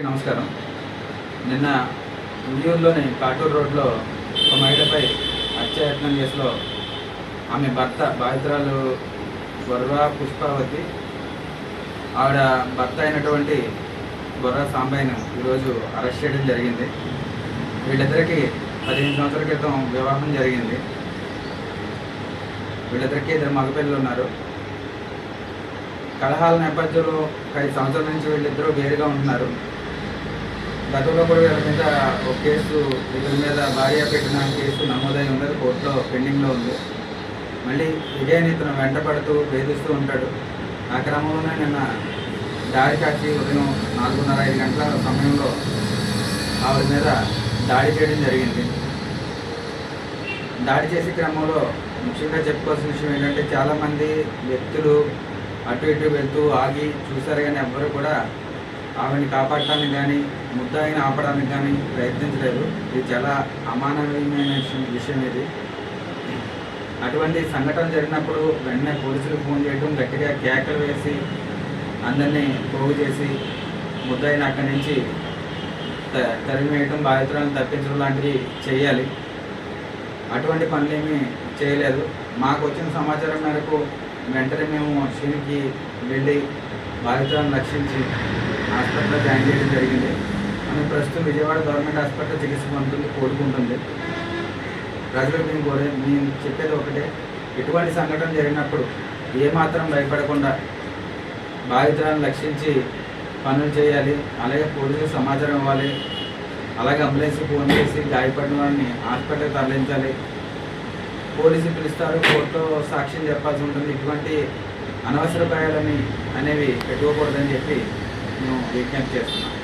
నమస్కారం. నిన్న ఉయ్యూరులోని కాటూరు రోడ్లో ఒక మహిళపై హత్యాయత్నం కేసులో ఆమె భర్త బాధితురాలు బొర్రా పుష్పావతి ఆవిడ భర్త అయినటువంటి బొర్రా సాంబయ్యను ఈరోజు అరెస్ట్ చేయడం జరిగింది. వీళ్ళిద్దరికీ 15 సంవత్సరాల క్రితం వివాహం జరిగింది. వీళ్ళిద్దరికీ 2 మగపిల్లలు ఉన్నారు. కలహాల నేపథ్యంలో 5 సంవత్సరాల నుంచి వీళ్ళిద్దరూ వేరుగా ఉంటున్నారు. గతంలో కూడా వీళ్ళ మీద ఒక కేసు, వీళ్ళ మీద భార్య పెట్టిన కేసు నమోదై ఉంది. అది కోర్టులో పెండింగ్లో ఉంది. మళ్ళీ ఇదే ఇతను వెంటపడుతూ వేధిస్తూ ఉంటాడు. ఆ క్రమంలోనే నిన్న దాడి కాచి ఉదయం 4:30-5 గంటల సమయంలో ఆవిడ మీద దాడి చేయడం జరిగింది. దాడి చేసే క్రమంలో ముఖ్యంగా చెప్పుకోవాల్సిన విషయం ఏంటంటే, చాలామంది వ్యక్తులు అటు ఇటు వెళ్తూ ఆగి చూశారు, కానీ ఎవ్వరూ కూడా ఆవిడని కాపాడటానికి కానీ ముద్దాయిని ఆపడానికి కానీ ప్రయత్నించలేదు. ఇది చాలా అమానవీయమైన విషయం ఇది. అటువంటి సంఘటన జరిగినప్పుడు వెంటనే పోలీసులకు ఫోన్ చేయడం, గట్టిగా కేకలు వేసి అందరినీ పోగు చేసి ముద్దాయిని అక్కడి నుంచి తరిమేయటం, బాధితులను తప్పించడం లాంటివి చేయాలి. అటువంటి పనులేమీ చేయలేదు. మాకు వచ్చిన సమాచారం మేరకు వెంటనే మేము శ్రీనికి వెళ్ళి బాధితులను రక్షించి హాస్పిటల్లో జాయిన్ చేయడం జరిగింది. ఆమె ప్రస్తుతం విజయవాడ గవర్నమెంట్ హాస్పిటల్లో చికిత్స పొందుతుంది, కోలుకుంటుంది. ప్రజలకు మేము చెప్పేది ఒకటే, ఇటువంటి సంఘటన జరిగినప్పుడు ఏమాత్రం భయపడకుండా బాధితులను రక్షించి పనులు చేయాలి. అలాగే పోలీసులకు సమాచారం ఇవ్వాలి. అలాగే అంబులెన్స్కి ఫోన్ చేసి గాయపడిన వారిని హాస్పిటల్కి తరలించాలి. పోలీసులు పిలుస్తారు, కోర్టులో సాక్ష్యం చెప్పాల్సి ఉంటుంది. ఇటువంటి అనవసర భయాలని అనేవి పెట్టుకోకూడదని చెప్పి మేము విజ్ఞప్తి చేస్తున్నాం.